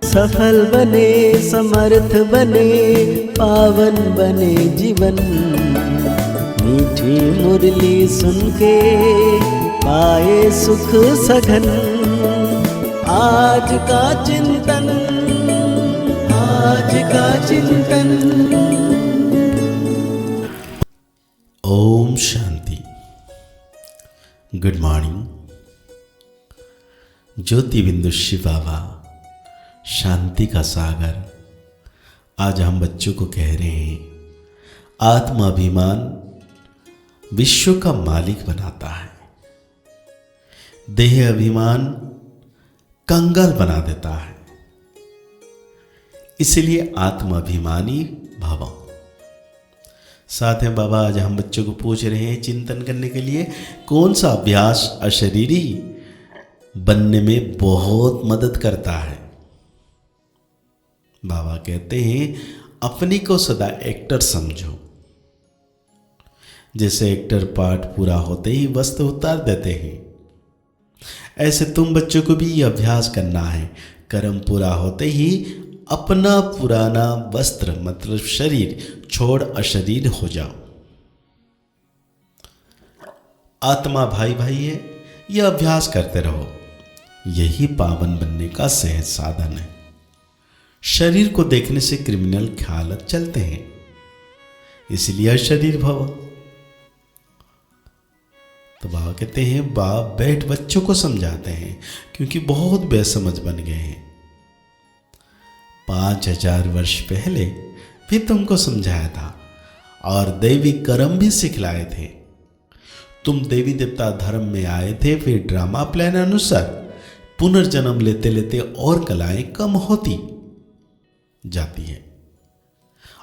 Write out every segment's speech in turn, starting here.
सफल बने, समर्थ बने, पावन बने जीवन। मीठी मुरली सुन के पाए सुख सघन। आज का चिंतन, आज का चिंतन। ओम शांति। Good morning. ज्योति बिंदु शिव बाबा, शांति का सागर। आज हम बच्चों को कह रहे हैं, आत्माभिमान विश्व का मालिक बनाता है, देह अभिमान कंगाल बना देता है। इसलिए आत्माभिमानी भव। साथ में बाबा आज हम बच्चों को पूछ रहे हैं चिंतन करने के लिए, कौन सा अभ्यास अशरीरी बनने में बहुत मदद करता है। बाबा कहते हैं, अपनी को सदा एक्टर समझो। जैसे एक्टर पार्ट पूरा होते ही वस्त्र उतार देते हैं, ऐसे तुम बच्चों को भी यह अभ्यास करना है। कर्म पूरा होते ही अपना पुराना वस्त्र मतलब शरीर छोड़ अशरीर हो जाओ। आत्मा भाई भाई है, यह अभ्यास करते रहो। यही पावन बनने का सहज साधन है। शरीर को देखने से क्रिमिनल ख्याल चलते हैं, इसलिए शरीर भव। तो बाबा कहते हैं, बाप बैठ बच्चों को समझाते हैं, क्योंकि बहुत बेसमझ बन गए हैं। 5000 वर्ष पहले भी तुमको समझाया था और दैवी कर्म भी सिखलाए थे। तुम देवी देवता धर्म में आए थे, फिर ड्रामा प्लान अनुसार पुनर्जन्म लेते लेते और कलाएं कम होती जाती है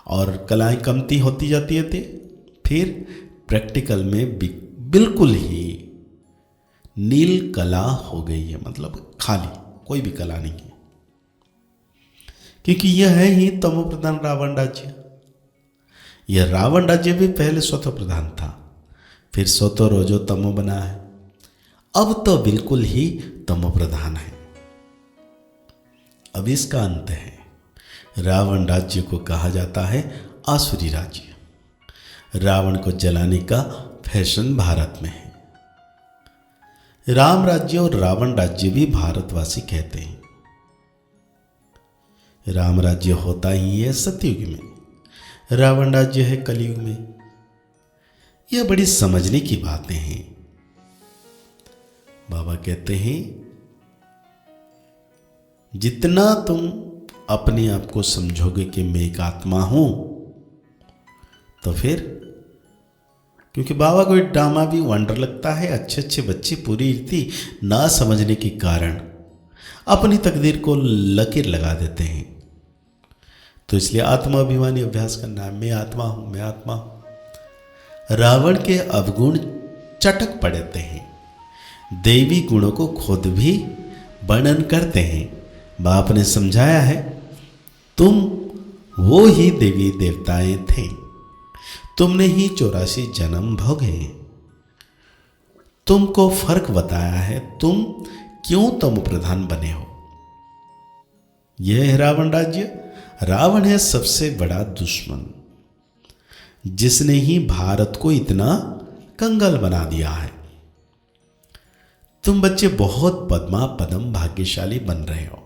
और कलाएं कमती होती जाती है। फिर प्रैक्टिकल में बिल्कुल ही नील कला हो गई है, मतलब खाली, कोई भी कला नहीं है। क्योंकि यह है ही तमो प्रधान रावण राज्य। यह रावण राज्य भी पहले स्वतः प्रधान था, फिर स्वतः रोजो तमो बना है, अब तो बिल्कुल ही तमो प्रधान है। अब इसका अंत है। रावण राज्य को कहा जाता है आसुरी राज्य। रावण को जलाने का फैशन भारत में है। राम राज्य और रावण राज्य भी भारतवासी कहते हैं। राम राज्य होता ही है सतयुग में, रावण राज्य है कलयुग में। यह बड़ी समझने की बातें हैं। बाबा कहते हैं, जितना तुम अपने आप को समझोगे कि मैं एक आत्मा हूं, तो फिर, क्योंकि बाबा को ड्रामा भी वंडर लगता है। अच्छे अच्छे बच्चे पूरी रीति ना समझने के कारण अपनी तकदीर को लकीर लगा देते हैं। तो इसलिए आत्माभिमानी अभ्यास करना है। मैं आत्मा हूं, मैं आत्मा हूं। रावण के अवगुण चटक पड़ते हैं, देवी गुणों को खुद भी वर्णन करते हैं। बाप ने समझाया है, तुम वो ही देवी देवताएं थे, तुमने ही 84 जन्म भोगे। तुमको फर्क बताया है, तुम क्यों तम प्रधान बने हो। यह है रावण राज्य। रावण है सबसे बड़ा दुश्मन, जिसने ही भारत को इतना कंगाल बना दिया है। तुम बच्चे बहुत पद्मा पदम भाग्यशाली बन रहे हो।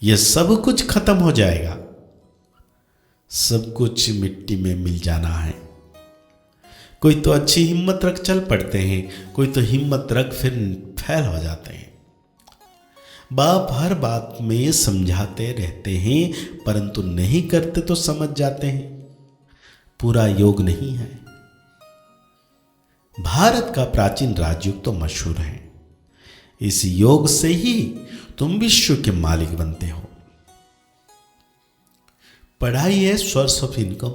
यह सब कुछ खत्म हो जाएगा, सब कुछ मिट्टी में मिल जाना है। कोई तो अच्छी हिम्मत रख चल पड़ते हैं, कोई तो हिम्मत रख फिर फैल हो जाते हैं। बाप हर बात में समझाते रहते हैं, परंतु नहीं करते तो समझ जाते हैं पूरा योग नहीं है। भारत का प्राचीन राजयोग तो मशहूर है। इस योग से ही तुम विश्व के मालिक बनते हो। पढ़ाई है सोर्स ऑफ इनकम।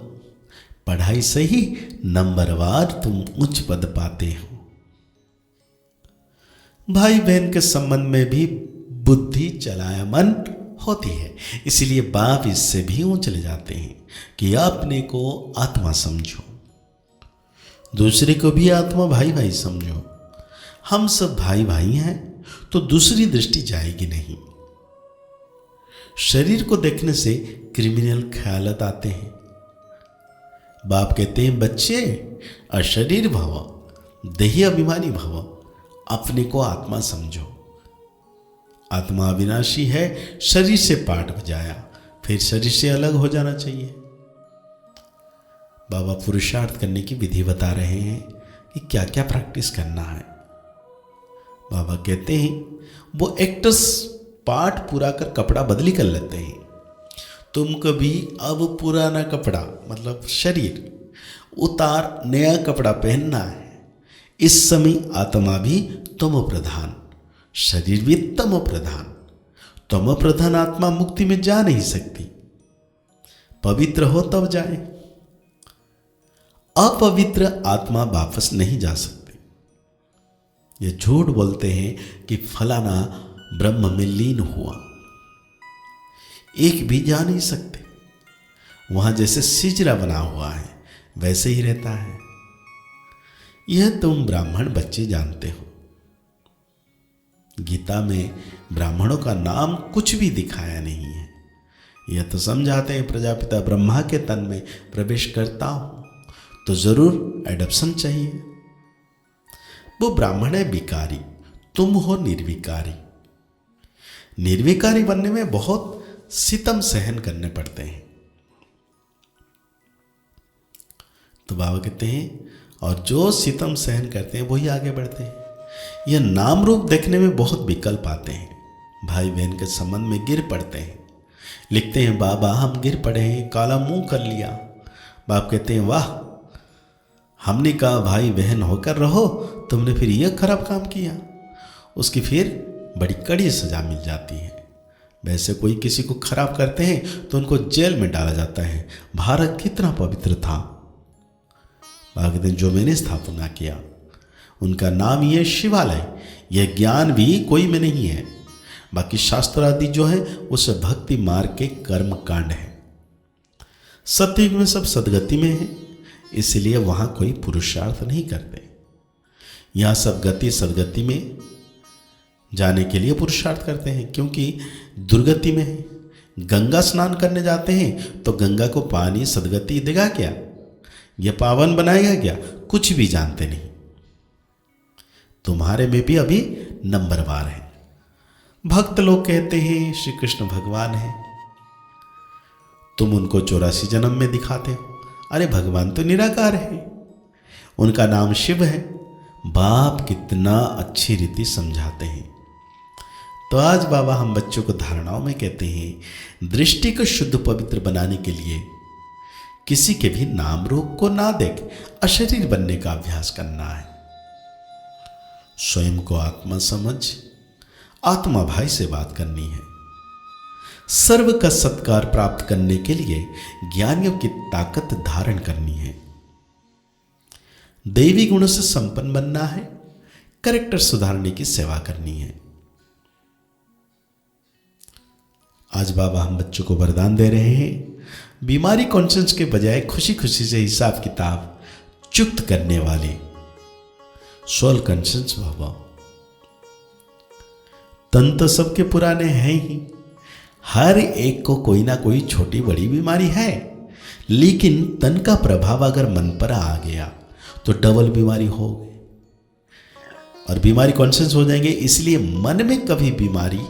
पढ़ाई से ही नंबरवार तुम उच्च पद पाते हो। भाई बहन के संबंध में भी बुद्धि चलायमन होती है, इसलिए बाप इससे भी ऊंच ले जाते हैं कि अपने को आत्मा समझो, दूसरे को भी आत्मा भाई भाई समझो। हम सब भाई भाई हैं, तो दूसरी दृष्टि जाएगी नहीं। शरीर को देखने से क्रिमिनल ख्यालत आते हैं। बाप कहते हैं बच्चे अशरीर भव, देही अभिमानी भव, अपने को आत्मा समझो। आत्मा अविनाशी है, शरीर से पाठ बजाया, फिर शरीर से अलग हो जाना चाहिए। बाबा पुरुषार्थ करने की विधि बता रहे हैं कि क्या क्या प्रैक्टिस करना है। बाबा कहते हैं वो एक्टर्स पाठ पूरा कर कपड़ा बदली कर लेते हैं। तुमको भी अब पुराना कपड़ा मतलब शरीर उतार नया कपड़ा पहनना है। इस समय आत्मा भी तमो प्रधान, शरीर भी तमो प्रधान। तमो प्रधान आत्मा मुक्ति में जा नहीं सकती, पवित्र हो तब जाए। अपवित्र आत्मा वापस नहीं जा सकती। ये झूठ बोलते हैं कि फलाना ब्रह्म में लीन हुआ, एक भी जा नहीं सकते। वहां जैसे सिजरा बना हुआ है वैसे ही रहता है। यह तुम ब्राह्मण बच्चे जानते हो। गीता में ब्राह्मणों का नाम कुछ भी दिखाया नहीं है। यह तो समझाते हैं प्रजापिता ब्रह्मा के तन में प्रवेश करता हूं तो जरूर एडॉप्शन चाहिए। वो ब्राह्मण है विकारी, तुम हो निर्विकारी। निर्विकारी बनने में बहुत सितम सहन करने पड़ते हैं। तो बाबा कहते हैं और जो सितम सहन करते हैं वही आगे बढ़ते हैं। यह नाम रूप देखने में बहुत विकल्प आते हैं। भाई बहन के संबंध में गिर पड़ते हैं। लिखते हैं बाबा हम गिर पड़े हैं, काला मुंह कर लिया। बाप कहते हैं वाह, हमने कहा भाई बहन होकर रहो, तुमने फिर यह खराब काम किया। उसकी फिर बड़ी कड़ी सजा मिल जाती है। वैसे कोई किसी को खराब करते हैं तो उनको जेल में डाला जाता है। भारत कितना पवित्र था। जो मैंने स्थापना किया उनका नाम ये शिवालय, यह ज्ञान भी कोई में नहीं है। बाकी शास्त्र आदि जो है उस भक्ति मार्ग के कर्म कांड है। सतयुग में सब सदगति में है, इसलिए वहां कोई पुरुषार्थ नहीं करते। यहां सब गति सदगति में जाने के लिए पुरुषार्थ करते हैं, क्योंकि दुर्गति में है। गंगा स्नान करने जाते हैं तो गंगा को पानी सदगति देगा क्या, यह पावन बनाएगा क्या, कुछ भी जानते नहीं। तुम्हारे में भी अभी नंबरवार है। भक्त लोग कहते हैं श्री कृष्ण भगवान है, तुम उनको 84 जन्म में दिखाते हो। अरे भगवान तो निराकार है, उनका नाम शिव है। बाप कितना अच्छी रीति समझाते हैं। तो आज बाबा हम बच्चों को धारणाओं में कहते हैं दृष्टि को शुद्ध पवित्र बनाने के लिए किसी के भी नाम रूप को ना देख अशरीर बनने का अभ्यास करना है। स्वयं को आत्मा समझ आत्मा भाई से बात करनी है। सर्व का सत्कार प्राप्त करने के लिए ज्ञानियों की ताकत धारण करनी है। दैवी गुणों से संपन्न बनना है। कैरेक्टर सुधारने की सेवा करनी है। आज बाबा हम बच्चों को वरदान दे रहे हैं, बीमारी कॉन्शियस के बजाय खुशी खुशी से हिसाब किताब चुक्त करने वाले सोल कॉन्शियस बाबा। तन तो सबके पुराने हैं ही, हर एक को कोई ना कोई छोटी बड़ी बीमारी है, लेकिन तन का प्रभाव अगर मन पर आ गया तो डबल बीमारी हो गई और बीमारी कॉन्शियस हो जाएंगे। इसलिए मन में कभी बीमारी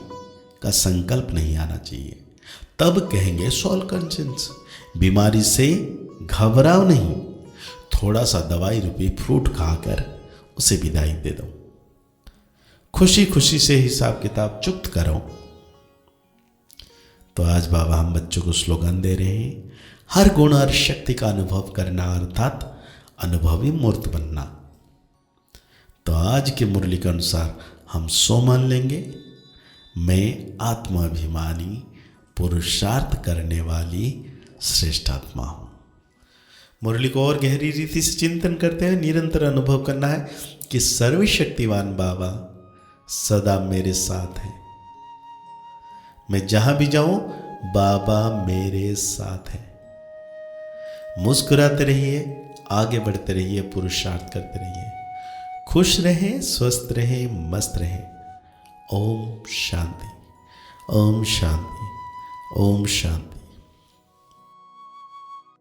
का संकल्प नहीं आना चाहिए, तब कहेंगे सोल कॉन्शियस। बीमारी से घबराओ नहीं, थोड़ा सा दवाई रूपी फ्रूट खाकर उसे विदाई दे दो। खुशी खुशी से हिसाब किताब चुक्त करो। तो आज बाबा हम बच्चों को स्लोगन दे रहे हैं, हर गुण और शक्ति का अनुभव करना अर्थात अनुभवी मूर्त बनना। तो आज के मुरली के अनुसार हम सो मान लेंगे, मैं आत्माभिमानी पुरुषार्थ करने वाली श्रेष्ठ आत्मा हूं। मुरली को और गहरी रीति से चिंतन करते हैं, निरंतर अनुभव करना है कि सर्वशक्तिवान बाबा सदा मेरे साथ है। मैं जहां भी जाऊं बाबा मेरे साथ है। मुस्कुराते रहिए, आगे बढ़ते रहिए, पुरुषार्थ करते रहिए। खुश रहें, स्वस्थ रहें, मस्त रहें। ओम शांति, ओम शांति। ओम शांति।